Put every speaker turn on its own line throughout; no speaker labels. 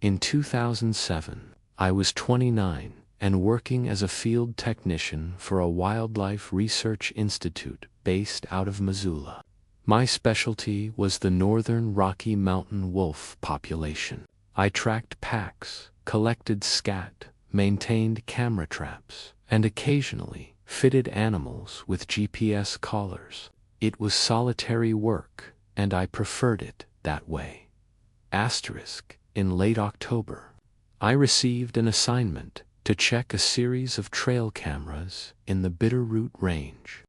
In 2007, I was 29 and working as a field technician for a wildlife research institute based out of Missoula. My specialty was the northern Rocky Mountain wolf population. I tracked packs, collected scat, maintained camera traps, and occasionally fitted animals with GPS collars. It was solitary work, and I preferred it that way. In late October, I received an assignment to check a series of trail cameras in the Bitterroot Range,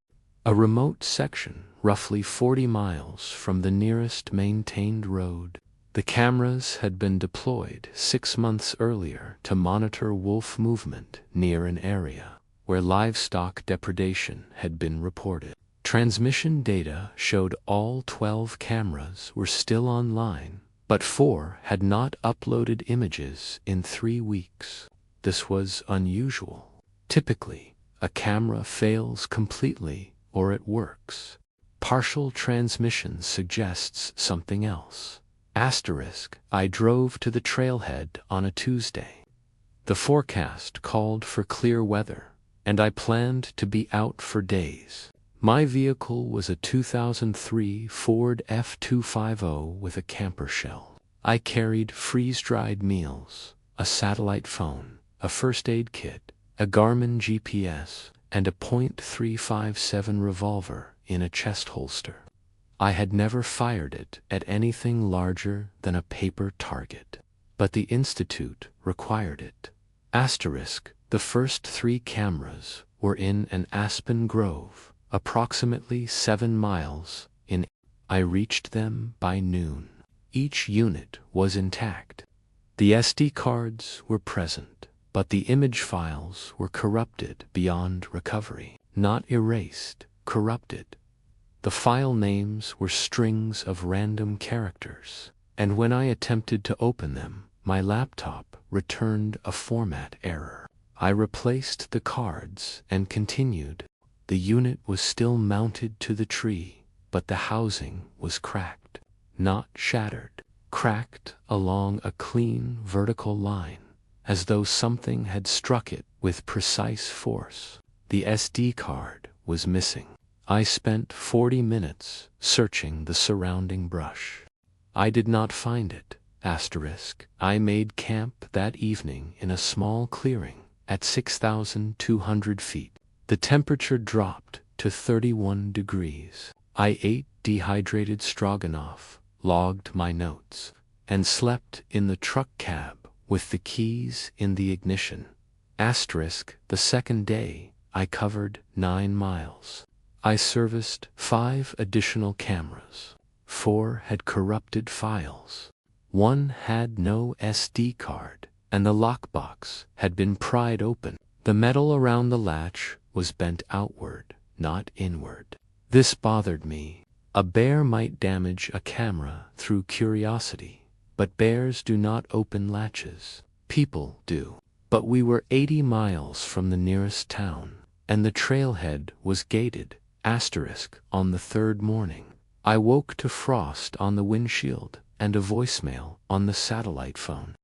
a remote section roughly 40 miles from the nearest maintained road. The cameras had been deployed 6 months earlier to monitor wolf movement near an area where livestock depredation had been reported. Transmission data showed all 12 cameras were still online, but 4 had not uploaded images in 3 weeks. This was unusual. Typically, a camera fails completely or it works. Partial transmission suggests something else. I drove to the trailhead on a Tuesday. The forecast called for clear weather, and I planned to be out for days. My vehicle was a 2003 Ford F250 with a camper shell. I carried freeze-dried meals, a satellite phone, a first aid kit, a Garmin GPS, and a .357 revolver in a chest holster. I had never fired it at anything larger than a paper target, but the Institute required it. The first 3 cameras were in an aspen grove, approximately 7 miles in. I reached them by noon. Each unit was intact. The SD cards were present, but the image files were corrupted beyond recovery. Not erased, corrupted. The file names were strings of random characters, and when I attempted to open them, my laptop returned a format error. I replaced the cards and continued. The unit was still mounted to the tree, but the housing was cracked. Not shattered, cracked along a clean vertical line, as though something had struck it with precise force. The SD card was missing. I spent 40 minutes searching the surrounding brush. I did not find it. I made camp that evening in a small clearing at 6,200 feet. The temperature dropped to 31 degrees. I ate dehydrated stroganoff, logged my notes, and slept in the truck cab with the keys in the ignition. The second day, I covered 9 miles. I serviced 5 additional cameras. 4 had corrupted files. 1 had no SD card, and the lockbox had been pried open. The metal around the latch was bent outward, not inward. This bothered me. A bear might damage a camera through curiosity, but bears do not open latches. People do. But we were 80 miles from the nearest town, and the trailhead was gated. On the 3rd morning, I woke to frost on the windshield and a voicemail on the satellite phone.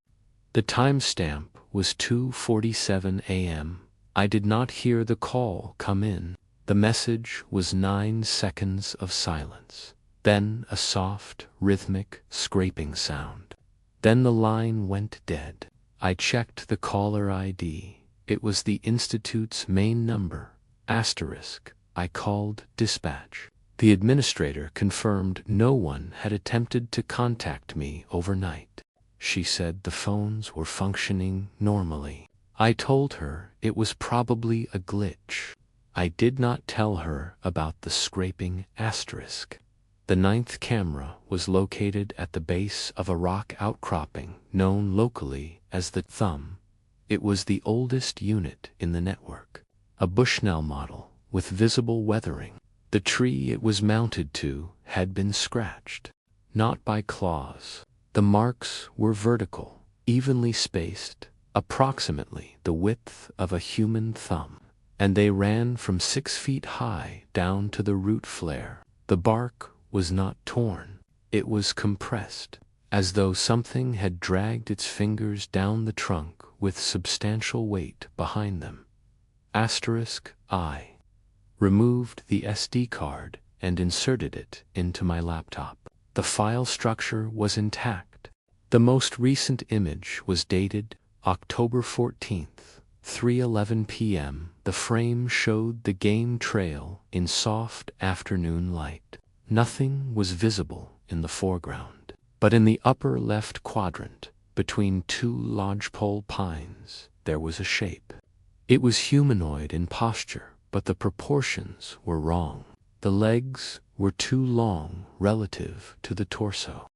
The timestamp was 2:47 a.m. I did not hear the call come in. The message was 9 seconds of silence, then a soft, rhythmic, scraping sound. Then the line went dead. I checked the caller ID. It was the Institute's main number, *. I called dispatch. The administrator confirmed no one had attempted to contact me overnight. She said the phones were functioning normally. I told her it was probably a glitch. I did not tell her about the scraping *. The 9th camera was located at the base of a rock outcropping known locally as the Thumb. It was the oldest unit in the network, a Bushnell model with visible weathering. The tree it was mounted to had been scratched, not by claws. The marks were vertical, evenly spaced, approximately the width of a human thumb, and they ran from 6 feet high down to the root flare. The bark was not torn, it was compressed. as though something had dragged its fingers down the trunk with substantial weight behind them. I removed the SD card and inserted it into my laptop. The file structure was intact. The most recent image was dated October 14th, 3:11 p.m. The frame showed the game trail in soft afternoon light. Nothing was visible in the foreground, but in the upper left quadrant, between two lodgepole pines, there was a shape. It was humanoid in posture, but the proportions were wrong. The legs were too long relative to the torso.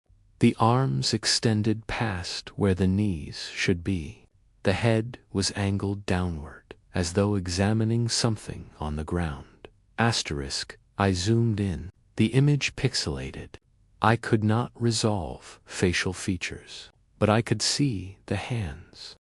The arms extended past where the knees should be. The head was angled downward, as though examining something on the ground. I zoomed in. The image pixelated. I could not resolve facial features, but I could see the hands.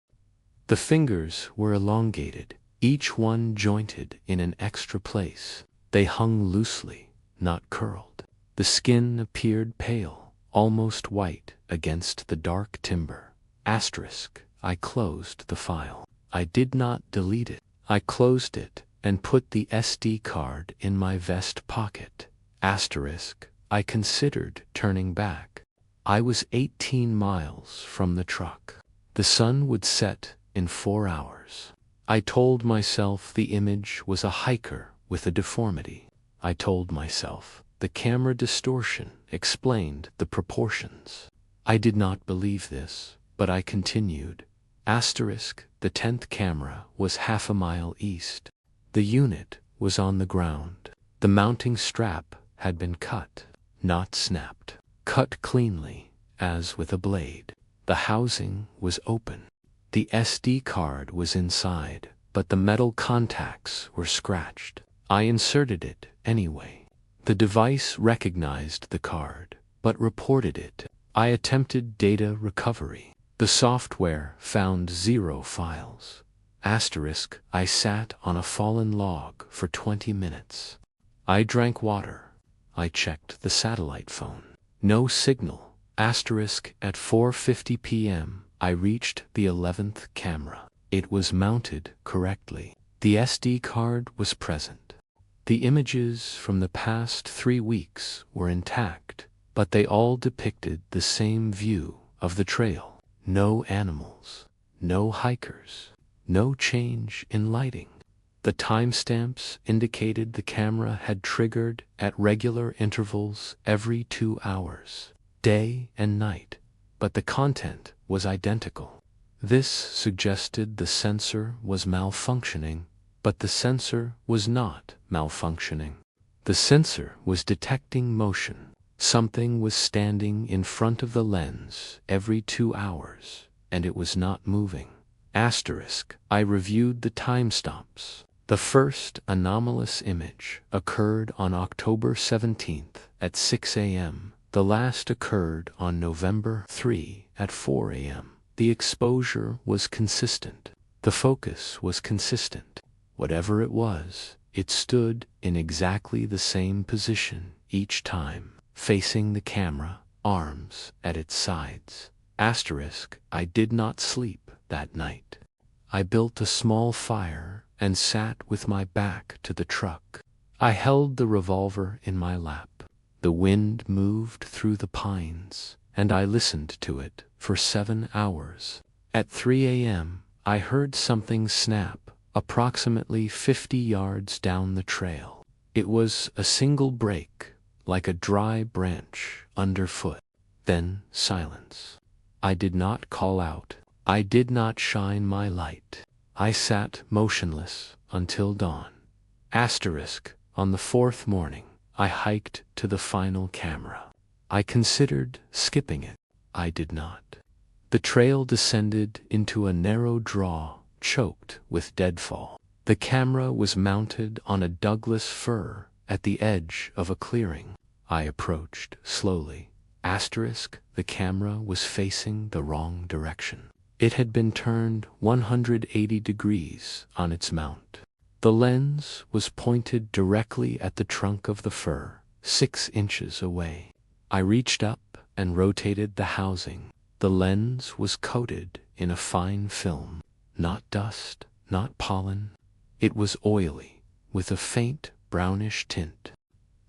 The fingers were elongated, each one jointed in an extra place. They hung loosely, not curled. The skin appeared pale, almost white against the dark timber. I closed the file. I did not delete it. I closed it and put the SD card in my vest pocket. I considered turning back. I was 18 miles from the truck. The sun would set in 4 hours. I told myself the image was a hiker with a deformity. I told myself the camera distortion explained the proportions. I did not believe this, but I continued. The 10th camera was half a mile east. The unit was on the ground. The mounting strap had been cut, not snapped. Cut cleanly, as with a blade. The housing was open. The SD card was inside, but the metal contacts were scratched. I inserted it anyway. The device recognized the card, but reported it. I attempted data recovery. The software found 0 files. I sat on a fallen log for 20 minutes. I drank water. I checked the satellite phone. No signal. At 4:50 p.m., I reached the 11th camera. It was mounted correctly. The SD card was present. The images from the past 3 weeks were intact, but they all depicted the same view of the trail. No animals, no hikers, no change in lighting. The timestamps indicated the camera had triggered at regular intervals every 2 hours, day and night, but the content was identical. This suggested the sensor was malfunctioning, but the sensor was not malfunctioning. The sensor was detecting motion. Something was standing in front of the lens every 2 hours, and it was not moving. I reviewed the timestamps. The first anomalous image occurred on October 17th at 6 a.m. The last occurred on November 3 at 4 a.m. The exposure was consistent. The focus was consistent. Whatever it was, it stood in exactly the same position each time, facing the camera, arms at its sides. I did not sleep that night. I built a small fire and sat with my back to the truck. I held the revolver in my lap. The wind moved through the pines, and I listened to it for 7 hours. At 3 a.m., I heard something snap approximately 50 yards down the trail. It was a single break, like a dry branch underfoot. Then silence. I did not call out. I did not shine my light. I sat motionless until dawn. On the 4th morning, I hiked to the final camera. I considered skipping it. I did not. The trail descended into a narrow draw, choked with deadfall. The camera was mounted on a Douglas fir at the edge of a clearing. I approached slowly. The camera was facing the wrong direction. It had been turned 180 degrees on its mount. The lens was pointed directly at the trunk of the fir, 6 inches away. I reached up and rotated the housing. The lens was coated in a fine film. Not dust, not pollen. It was oily, with a faint brownish tint.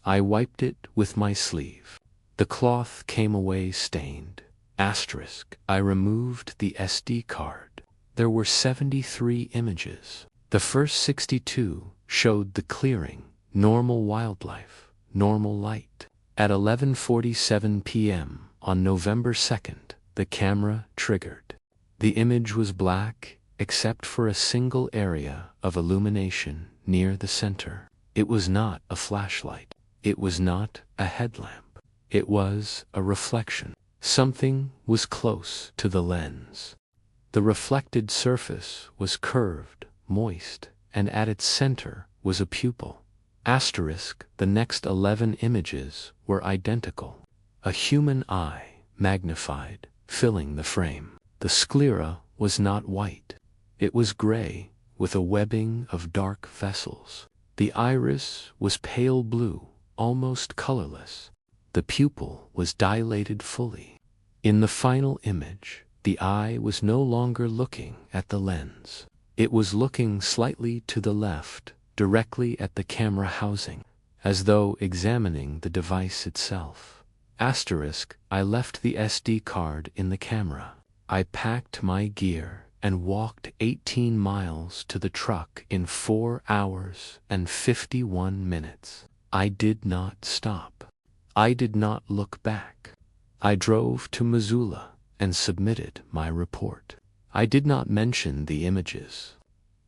I wiped it with my sleeve. The cloth came away stained. I removed the SD card. There were 73 images. The first 62 showed the clearing, normal wildlife, normal light. At 11:47 p.m. on November 2nd, the camera triggered. The image was black, except for a single area of illumination near the center. It was not a flashlight. It was not a headlamp. It was a reflection. Something was close to the lens. The reflected surface was curved, moist, and at its center was a pupil. The next 11 images were identical. A human eye, magnified, filling the frame. The sclera was not white. It was gray, with a webbing of dark vessels. The iris was pale blue, almost colorless. The pupil was dilated fully. In the final image, the eye was no longer looking at the lens. It was looking slightly to the left, directly at the camera housing, as though examining the device itself. I left the SD card in the camera. I packed my gear and walked 18 miles to the truck in 4 hours and 51 minutes. I did not stop. I did not look back. I drove to Missoula and submitted my report. I did not mention the images.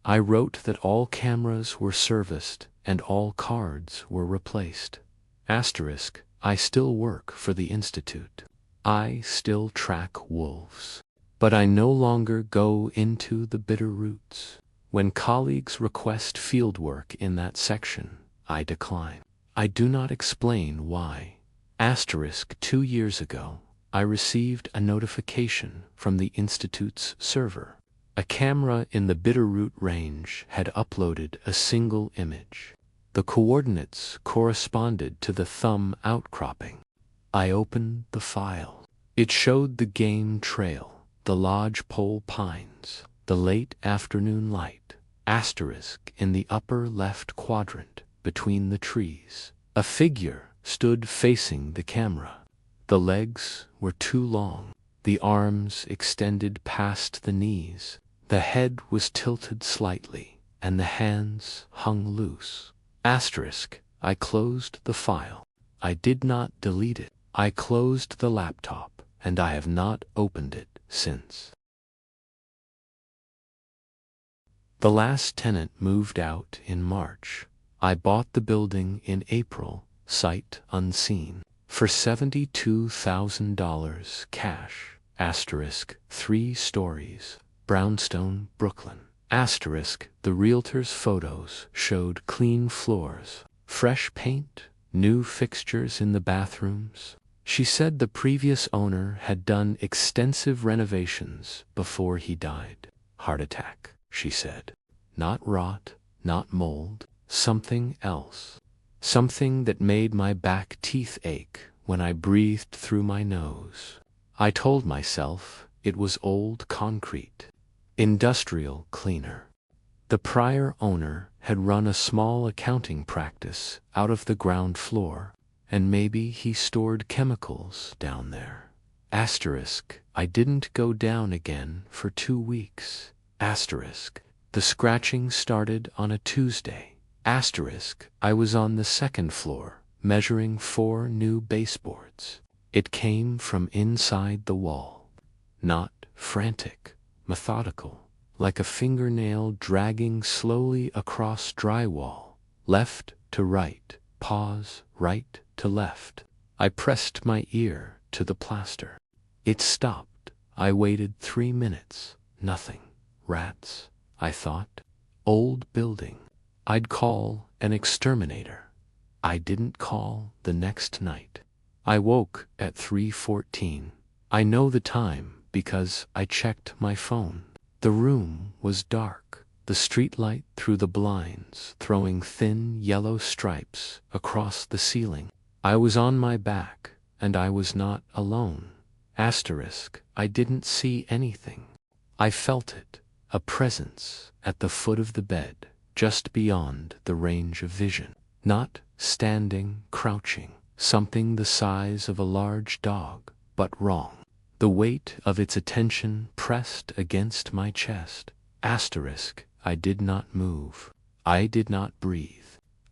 I wrote that all cameras were serviced and all cards were replaced. I still work for the Institute. I still track wolves. But I no longer go into the Bitterroots. When colleagues request fieldwork in that section, I decline. I do not explain why. 2 years ago, I received a notification from the Institute's server. A camera in the Bitterroot Range had uploaded a single image. The coordinates corresponded to the thumb outcropping. I opened the file. It showed the game trail, the lodgepole pines, the late afternoon light, in the upper left quadrant between the trees. A figure stood facing the camera. The legs were too long, the arms extended past the knees, the head was tilted slightly, and the hands hung loose. I closed the file. I did not delete it. I closed the laptop, and I have not opened it since. The last tenant moved out in March. I bought the building in April, sight unseen, for $72,000 cash. 3 stories, Brownstone, Brooklyn. The realtor's photos showed clean floors, fresh paint, new fixtures in the bathrooms. She said the previous owner had done extensive renovations before he died. Heart attack, she said. Not rot, not mold, something else. Something that made my back teeth ache when I breathed through my nose. I told myself it was old concrete. Industrial cleaner. The prior owner had run a small accounting practice out of the ground floor, and maybe he stored chemicals down there. I didn't go down again for 2 weeks. The scratching started on a Tuesday. I was on the 2nd floor, measuring 4 new baseboards. It came from inside the wall. Not frantic, methodical, like a fingernail dragging slowly across drywall, left to right, pause, right to left. I pressed my ear to the plaster. It stopped. I waited 3 minutes. Nothing. Rats, I thought. Old building. I'd call an exterminator. I didn't call the next night. I woke at 3:14. I know the time because I checked my phone. The room was dark, the streetlight through the blinds throwing thin yellow stripes across the ceiling. I was on my back, and I was not alone. Asterisk, I didn't see anything. I felt it, a presence at the foot of the bed, just beyond the range of vision. Not standing, crouching, something the size of a large dog, but wrong. The weight of its attention pressed against my chest. Asterisk, I did not move. I did not breathe.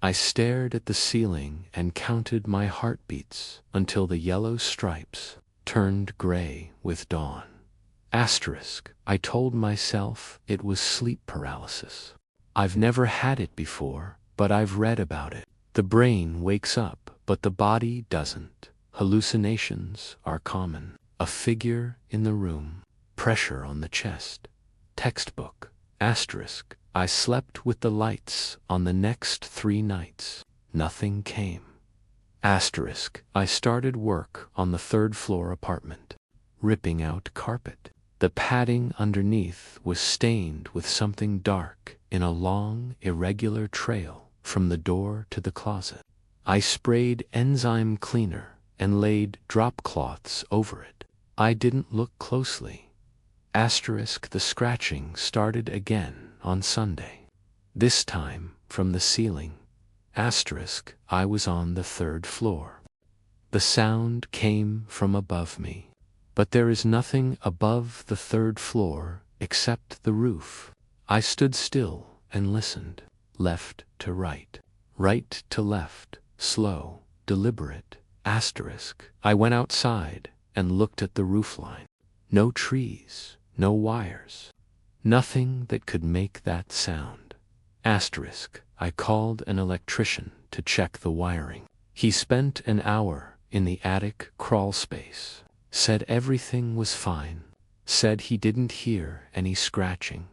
I stared at the ceiling and counted my heartbeats until the yellow stripes turned gray with dawn. Asterisk, I told myself it was sleep paralysis. I've never had it before, but I've read about it. The brain wakes up, but the body doesn't. Hallucinations are common. A figure in the room, pressure on the chest. Textbook. Asterisk, I slept with the lights on the next 3 nights. Nothing came. Asterisk, I started work on the 3rd floor apartment, ripping out carpet. The padding underneath was stained with something dark in a long, irregular trail from the door to the closet. I sprayed enzyme cleaner and laid drop cloths over it. I didn't look closely. Asterisk, the scratching started again on Sunday. This time from the ceiling. Asterisk, I was on the 3rd floor. The sound came from above me. But there is nothing above the 3rd floor except the roof. I stood still and listened, left to right to left, slow, deliberate. Asterisk, I went outside and looked at the roofline. No trees, no wires, nothing that could make that sound. Asterisk, I called an electrician to check the wiring. He spent an hour in the attic crawl space, said everything was fine, said he didn't hear any scratching.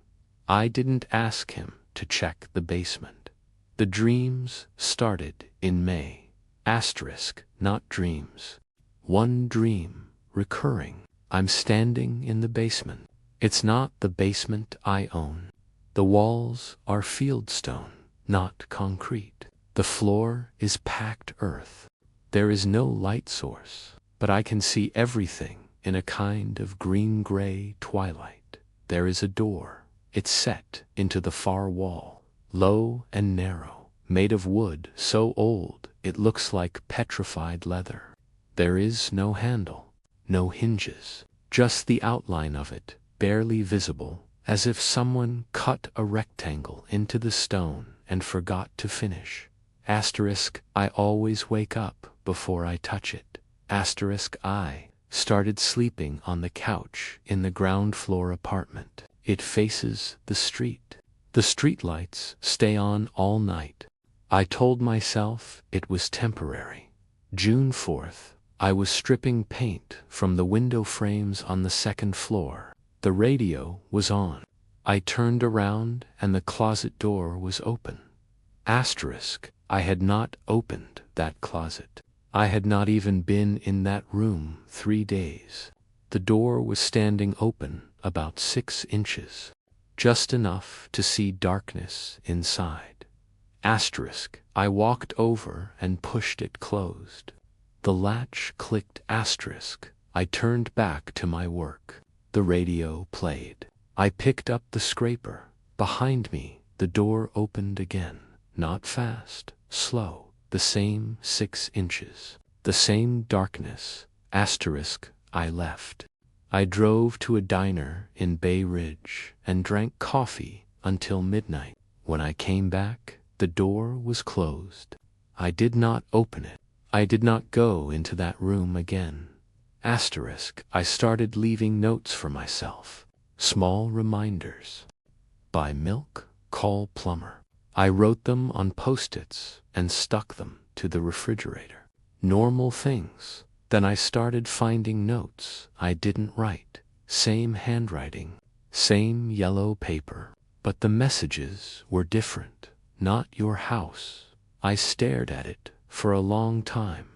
I didn't ask him to check the basement. The dreams started in May. Asterisk, not dreams. One dream, recurring. I'm standing in the basement. It's not the basement I own. The walls are fieldstone, not concrete. The floor is packed earth. There is no light source, but I can see everything in a kind of green-gray twilight. There is a door. It's set into the far wall, low and narrow, made of wood so old it looks like petrified leather. There is no handle, no hinges, just the outline of it, barely visible, as if someone cut a rectangle into the stone and forgot to finish. Asterisk, I always wake up before I touch it. Asterisk, I started sleeping on the couch in the ground floor apartment. It faces the street. The streetlights stay on all night. I told myself it was temporary. June 4th, I was stripping paint from the window frames on the 2nd floor. The radio was on. I turned around and the closet door was open. Asterisk, I had not opened that closet. I had not even been in that room 3 days. The door was standing open about 6 inches, just enough to see darkness inside. Asterisk, I walked over and pushed it closed. The latch clicked. Asterisk, I turned back to my work. The radio played. I picked up the scraper. Behind me, the door opened again. Not fast, slow, the same 6 inches, the same darkness. Asterisk, I left. I drove to a diner in Bay Ridge and drank coffee until midnight. When I came back, the door was closed. I did not open it. I did not go into that room again. Asterisk, I started leaving notes for myself. Small reminders. Buy milk, call plumber. I wrote them on Post-its and stuck them to the refrigerator. Normal things. Then I started finding notes I didn't write. Same handwriting, same yellow paper. But the messages were different. Not your house. I stared at it for a long time.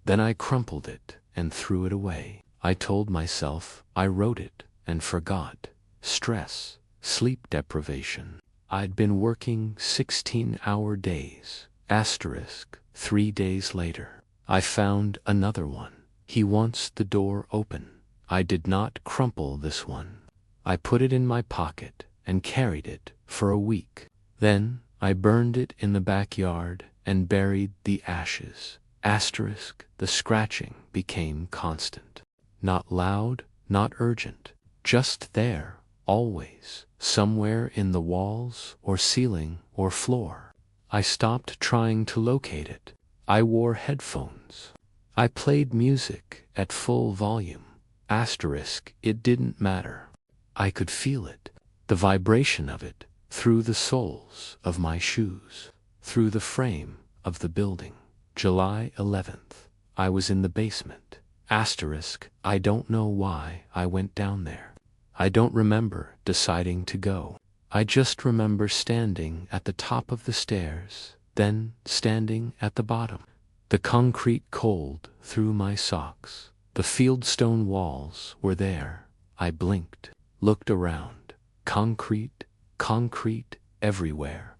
Then I crumpled it and threw it away. I told myself I wrote it and forgot. Stress, sleep deprivation. I'd been working 16-hour days. Asterisk, 3 days later, I found another one. He wants the door open. I did not crumple this one. I put it in my pocket and carried it for a week. Then I burned it in the backyard and buried the ashes. Asterisk, the scratching became constant. Not loud, not urgent, just there, always, somewhere in the walls or ceiling or floor. I stopped trying to locate it. I wore headphones. I played music at full volume. Asterisk, it didn't matter. I could feel it, the vibration of it, through the soles of my shoes, through the frame of the building. July 11th. I was in the basement. Asterisk, I don't know why I went down there. I don't remember deciding to go. I just remember standing at the top of the stairs, then standing at the bottom. The concrete cold through my socks. The fieldstone walls were there. I blinked, looked around. Concrete, concrete everywhere.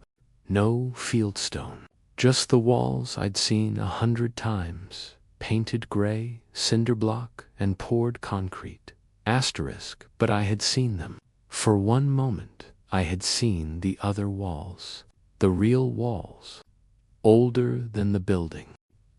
No fieldstone. Just the walls I'd seen 100 times. Painted gray, cinder block, and poured concrete. Asterisk, but I had seen them. For one moment, I had seen the other walls. The real walls. Older than the building.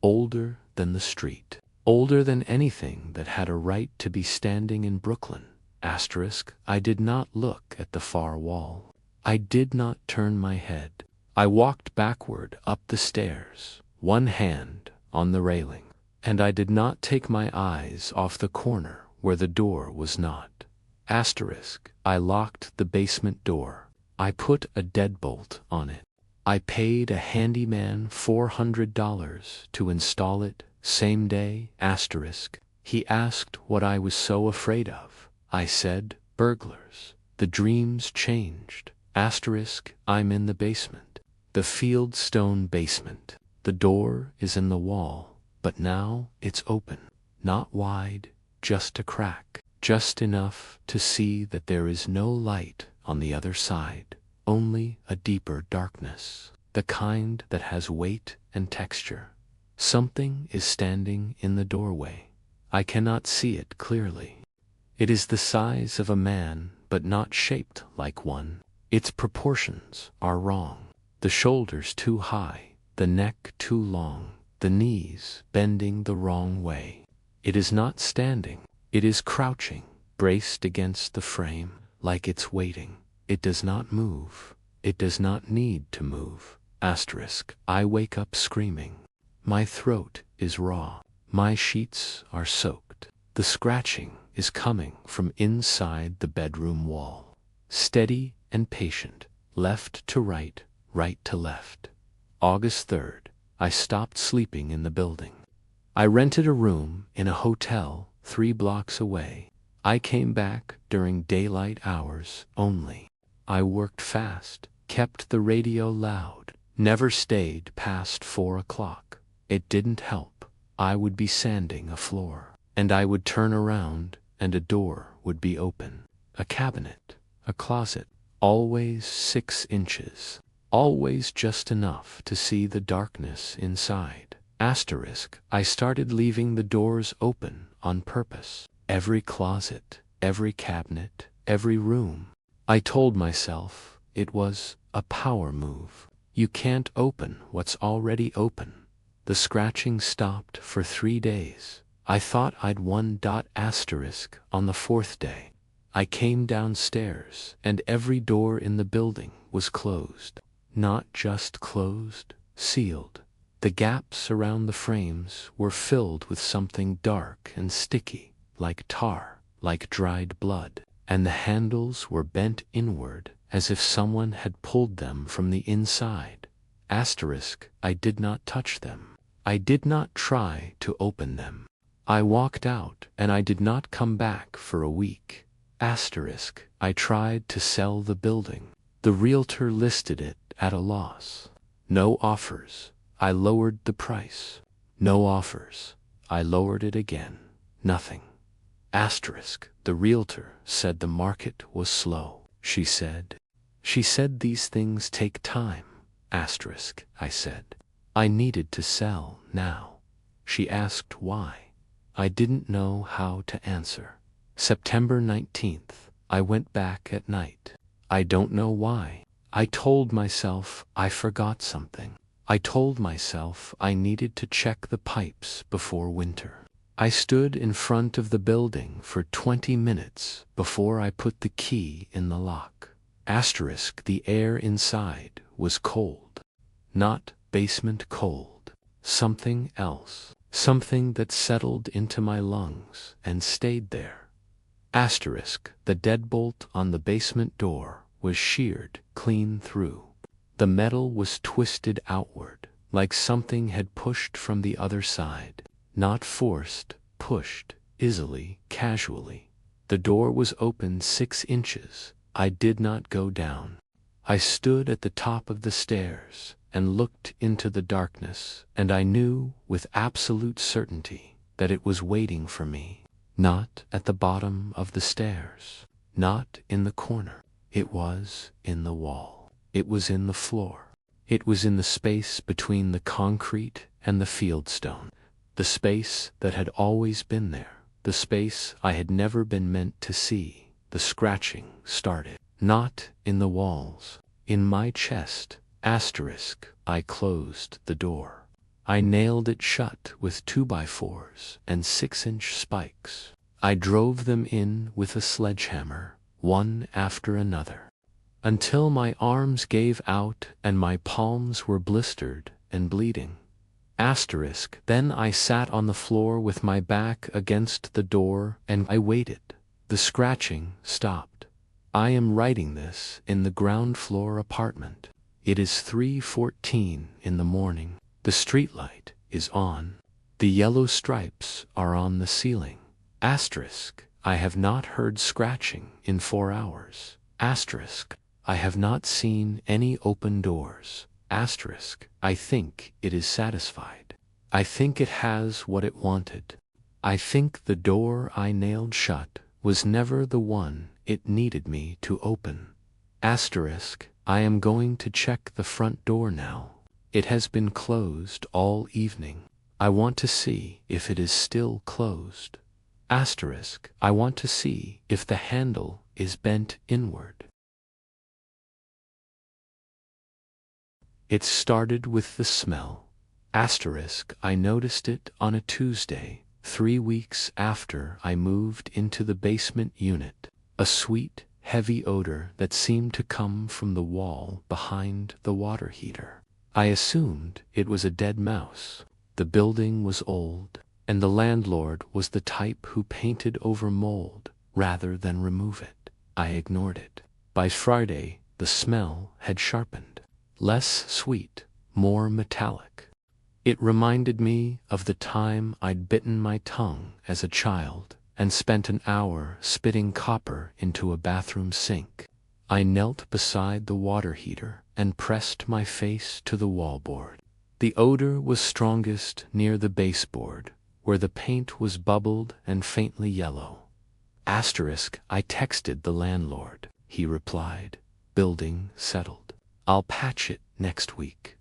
Older than the street. Older than anything that had a right to be standing in Brooklyn. Asterisk, I did not look at the far wall. I did not turn my head. I walked backward up the stairs, one hand on the railing, and I did not take my eyes off the corner where the door was not. Asterisk, I locked the basement door. I put a deadbolt on it. I paid a handyman $400 to install it, same day. Asterisk, he asked what I was so afraid of. I said, burglars. The dreams changed. Asterisk, I'm in the basement. The fieldstone basement. The door is in the wall, but now it's open. Not wide, just a crack. Just enough to see that there is no light on the other side. Only a deeper darkness. The kind that has weight and texture. Something is standing in the doorway. I cannot see it clearly. It is the size of a man, but not shaped like one. Its proportions are wrong. The shoulders too high, the neck too long, the knees bending the wrong way. It is not standing. It is crouching, braced against the frame, like it's waiting. It does not move. It does not need to move. Asterisk, I wake up screaming. My throat is raw. My sheets are soaked. The scratching is coming from inside the bedroom wall. Steady and patient, left to right, right to left. August 3rd, I stopped sleeping in the building. I rented a room in a hotel 3 blocks away. I came back during daylight hours only. I worked fast, kept the radio loud, never stayed past 4 o'clock. It didn't help. I would be sanding a floor, and I would turn around and a door would be open. A cabinet, a closet, always 6 inches, always just enough to see the darkness inside. Asterisk, I started leaving the doors open on purpose. Every closet, every cabinet, every room. I told myself it was a power move. You can't open what's already open. The scratching stopped for 3 days. I thought I'd won. Asterisk, on the 4th day. I came downstairs and every door in the building was closed. Not just closed, sealed. The gaps around the frames were filled with something dark and sticky, like tar, like dried blood, and the handles were bent inward as if someone had pulled them from the inside. Asterisk, I did not touch them. I did not try to open them. I walked out and I did not come back for a week. Asterisk, I tried to sell the building. The realtor listed it at a loss. No offers. I lowered the price. No offers. I lowered it again. Nothing. Asterisk, the realtor said the market was slow. She said these things take time. Asterisk, I said. I needed to sell now. She asked why. I didn't know how to answer. September 19th. I went back at night. I don't know why. I told myself I forgot something. I told myself I needed to check the pipes before winter. I stood in front of the building for 20 minutes before I put the key in the lock. The air inside was cold. Not basement cold. Something else. Something that settled into my lungs and stayed there. The deadbolt on the basement door was sheared clean through. The metal was twisted outward, like something had pushed from the other side. Not forced, pushed, easily, casually. The door was open 6 inches. I did not go down. I stood at the top of the stairs and looked into the darkness, and I knew with absolute certainty that it was waiting for me. Not at the bottom of the stairs. Not in the corner. It was in the wall. It was in the floor. It was in the space between the concrete and the fieldstone. The space that had always been there. The space I had never been meant to see. The scratching started. Not in the walls. In my chest. I closed the door. I nailed it shut with 2x4s and 6-inch spikes. I drove them in with a sledgehammer, one after another, until my arms gave out and my palms were blistered and bleeding. Then I sat on the floor with my back against the door and I waited. The scratching stopped. I am writing this in the ground floor apartment. It is 3:14 in the morning. The streetlight is on. The yellow stripes are on the ceiling. I have not heard scratching in 4 hours. I have not seen any open doors. I think it is satisfied. I think it has what it wanted. I think the door I nailed shut was never the one it needed me to open. I am going to check the front door now. It has been closed all evening. I want to see if it is still closed. I want to see if the handle is bent inward. It started with the smell. I noticed it on a Tuesday, 3 weeks after I moved into the basement unit. A sweet, heavy odor that seemed to come from the wall behind the water heater. I assumed it was a dead mouse. The building was old, and the landlord was the type who painted over mold rather than remove it. I ignored it. By Friday, the smell had sharpened. Less sweet, more metallic. It reminded me of the time I'd bitten my tongue as a child and spent an hour spitting copper into a bathroom sink. I knelt beside the water heater and pressed my face to the wallboard. The odor was strongest near the baseboard, where the paint was bubbled and faintly yellow. I texted the landlord. He replied, "Building settled. I'll patch it next week."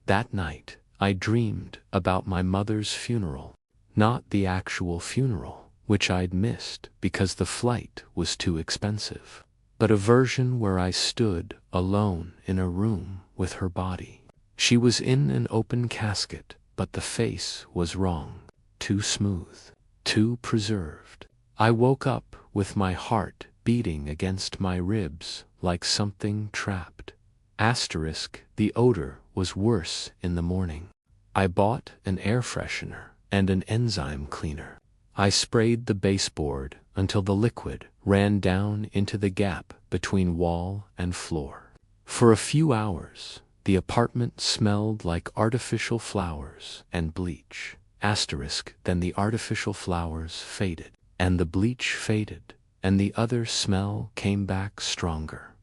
That night, I dreamed about my mother's funeral. Not the actual funeral, which I'd missed because the flight was too expensive, but a version where I stood alone in a room with her body. She was in an open casket, but the face was wrong, too smooth, too preserved. I woke up with my heart beating against my ribs like something trapped. The odor was worse in the morning. I bought an air freshener and an enzyme cleaner. I sprayed the baseboard until the liquid ran down into the gap between wall and floor. For a few hours, the apartment smelled like artificial flowers and bleach. Then the artificial flowers faded, and the bleach faded, and the other smell came back stronger.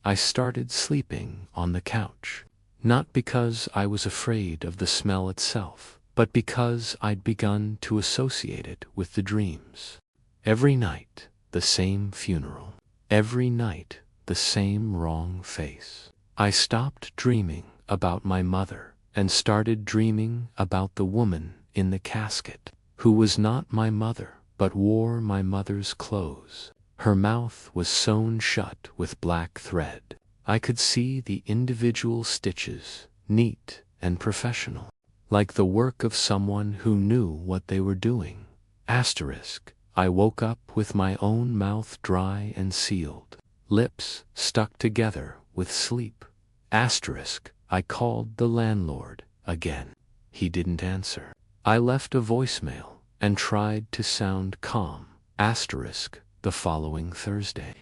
I started sleeping on the couch. Not because I was afraid of the smell itself, but because I'd begun to associate it with the dreams. Every night, the same funeral. Every night, the same wrong face. I stopped dreaming about my mother and started dreaming about the woman in the casket, who was not my mother, but wore my mother's clothes. Her mouth was sewn shut with black thread. I could see the individual stitches, neat and professional, like the work of someone who knew what they were doing. Asterisk. I woke up with my own mouth dry and sealed, lips stuck together with sleep. Asterisk. I called the landlord again. He didn't answer. I left a voicemail and tried to sound calm. Asterisk. The following Thursday,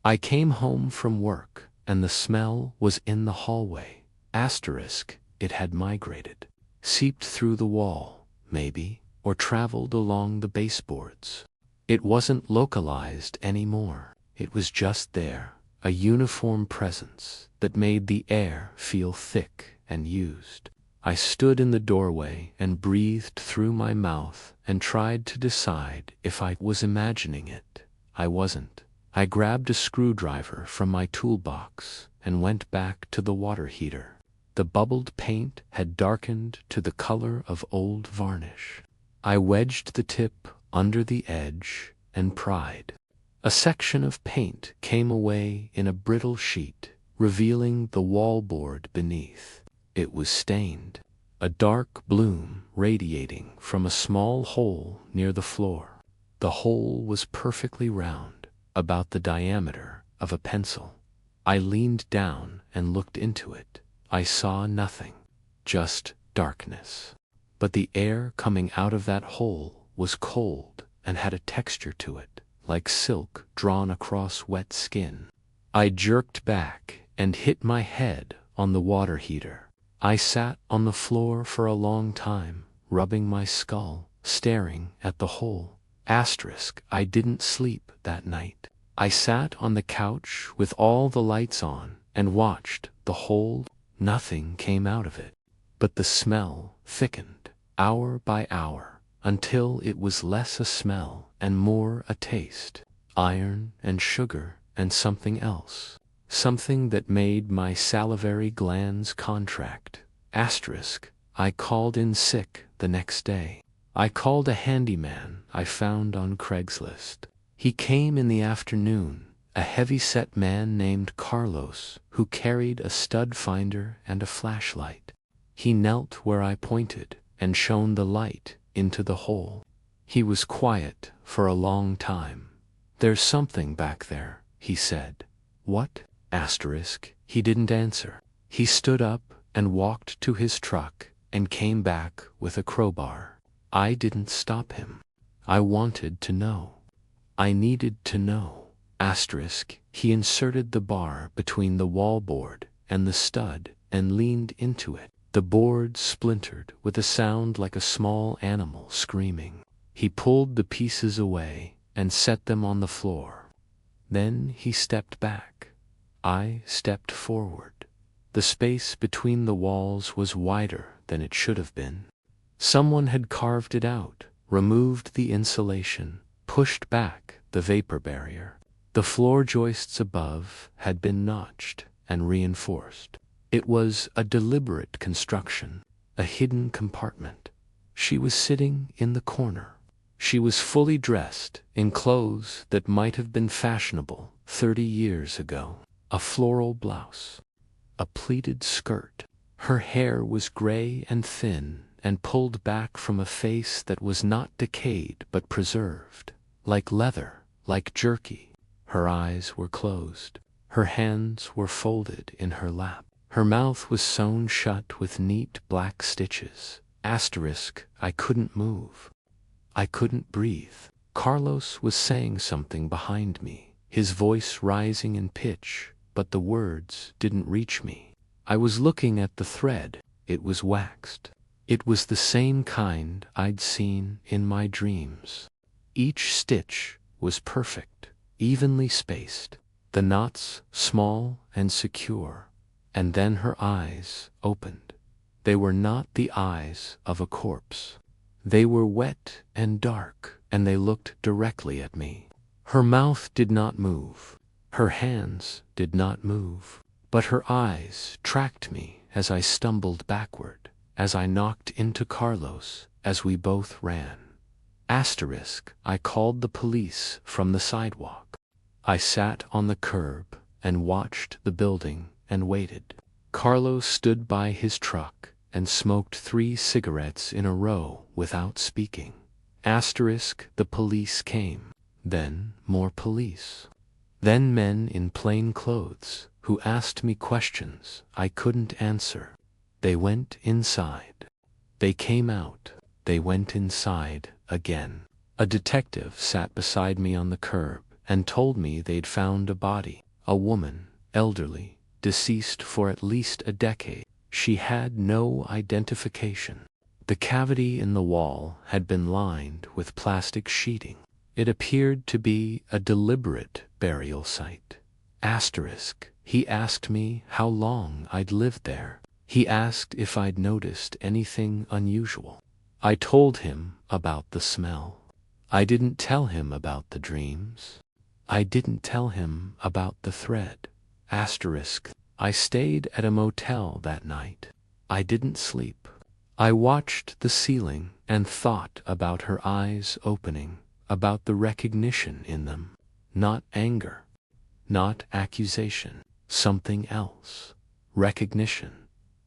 I came home from work and the smell was in the hallway. Asterisk. It had migrated, seeped through the wall, maybe, or traveled along the baseboards. It wasn't localized anymore. It was just there, a uniform presence that made the air feel thick and used. I stood in the doorway and breathed through my mouth and tried to decide if I was imagining it. I wasn't. I grabbed a screwdriver from my toolbox and went back to the water heater. The bubbled paint had darkened to the color of old varnish. I wedged the tip under the edge and pried. A section of paint came away in a brittle sheet, revealing the wallboard beneath. It was stained, a dark bloom radiating from a small hole near the floor. The hole was perfectly round, about the diameter of a pencil. I leaned down and looked into it. I saw nothing, just darkness. But the air coming out of that hole was cold and had a texture to it, like silk drawn across wet skin. I jerked back and hit my head on the water heater. I sat on the floor for a long time, rubbing my skull, staring at the hole. Asterisk. I didn't sleep that night. I sat on the couch with all the lights on and watched the hole. Nothing came out of it, but the smell thickened, hour by hour, until it was less a smell and more a taste. Iron and sugar and something else. Something that made my salivary glands contract. Asterisk. I called in sick the next day. I called a handyman I found on Craigslist. He came in the afternoon, a heavy-set man named Carlos who carried a stud finder and a flashlight. He knelt where I pointed and shone the light into the hole. He was quiet for a long time. "There's something back there," he said. "What?" Asterisk. He didn't answer. He stood up and walked to his truck and came back with a crowbar. I didn't stop him. I wanted to know. I needed to know. Asterisk. He inserted the bar between the wallboard and the stud and leaned into it. The board splintered with a sound like a small animal screaming. He pulled the pieces away and set them on the floor. Then he stepped back. I stepped forward. The space between the walls was wider than it should have been. Someone had carved it out, removed the insulation, pushed back the vapor barrier. The floor joists above had been notched and reinforced. It was a deliberate construction, a hidden compartment. She was sitting in the corner. She was fully dressed in clothes that might have been fashionable 30 years ago. A floral blouse, a pleated skirt. Her hair was gray and thin and pulled back from a face that was not decayed but preserved, like leather, like jerky. Her eyes were closed. Her hands were folded in her lap. Her mouth was sewn shut with neat black stitches. Asterisk. I couldn't move. I couldn't breathe. Carlos was saying something behind me, his voice rising in pitch, but the words didn't reach me. I was looking at the thread. It was waxed. It was the same kind I'd seen in my dreams. Each stitch was perfect, evenly spaced, the knots small and secure. And then her eyes opened. They were not the eyes of a corpse. They were wet and dark, and they looked directly at me. Her mouth did not move. Her hands did not move. But her eyes tracked me as I stumbled backward, as I knocked into Carlos, as we both ran. Asterisk, I called the police from the sidewalk. I sat on the curb and watched the building and waited. Carlos stood by his truck and smoked 3 cigarettes in a row without speaking. Asterisk, the police came. Then more police. Then men in plain clothes who asked me questions I couldn't answer. They went inside. They came out. They went inside again. A detective sat beside me on the curb and told me they'd found a body, a woman, elderly, deceased for at least a decade. She had no identification. The cavity in the wall had been lined with plastic sheeting. It appeared to be a deliberate burial site. Asterisk, he asked me how long I'd lived there. He asked if I'd noticed anything unusual. I told him about the smell. I didn't tell him about the dreams. I didn't tell him about the thread. Asterisk, I stayed at a motel that night. I didn't sleep. I watched the ceiling and thought about her eyes opening, about the recognition in them. Not anger. Not accusation. Something else. Recognition.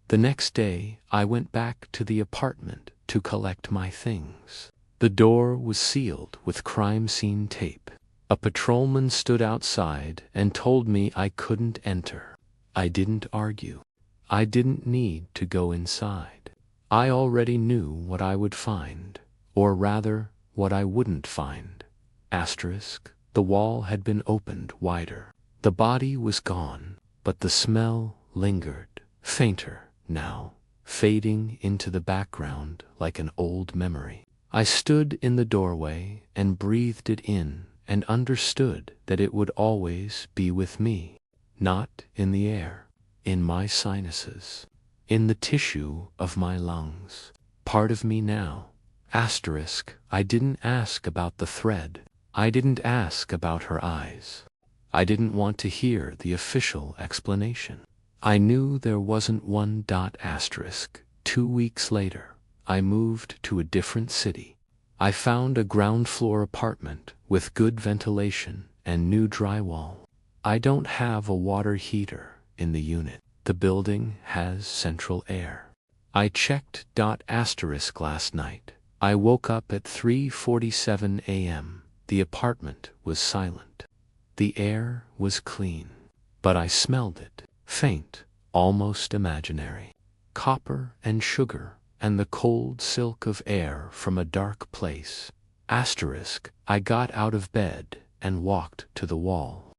The next day, I went back to the apartment to collect my things. The door was sealed with crime scene tape. A patrolman stood outside and told me I couldn't enter. I didn't argue. I didn't need to go inside. I already knew what I would find, or rather, what I wouldn't find. Asterisk, the wall had been opened wider. The body was gone, but the smell lingered, fainter now, fading into the background like an old memory. I stood in the doorway and breathed it in and understood that it would always be with me, not in the air, in my sinuses, in the tissue of my lungs, part of me now. Asterisk, I didn't ask about the thread. I didn't ask about her eyes. I didn't want to hear the official explanation. I knew there wasn't one. Asterisk, 2 weeks later, I moved to a different city. I found a ground floor apartment with good ventilation and new drywall. I don't have a water heater in the unit. The building has central air. I checked. Asterisk, last night, I woke up at 3:47 a.m. The apartment was silent. The air was clean, but I smelled it, faint, almost imaginary. Copper and sugar and the cold silk of air from a dark place. Asterisk, I got out of bed and walked to the wall.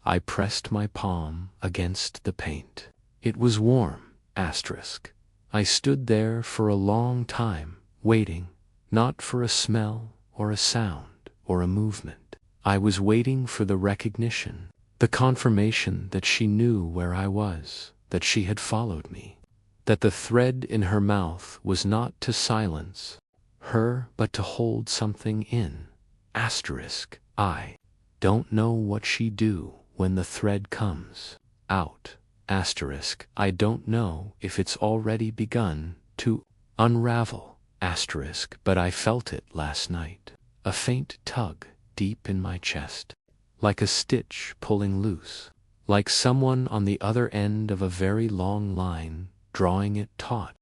I pressed my palm against the paint. It was warm. Asterisk. I stood there for a long time, waiting, not for a smell or a sound or a movement. I was waiting for the recognition, the confirmation that she knew where I was, that she had followed me, that the thread in her mouth was not to silence her but to hold something in. Asterisk. I don't know what she'd do when the thread comes out. Asterisk. I don't know if it's already begun to unravel. Asterisk. But I felt it last night. A faint tug deep in my chest. Like a stitch pulling loose. Like someone on the other end of a very long line drawing it taut.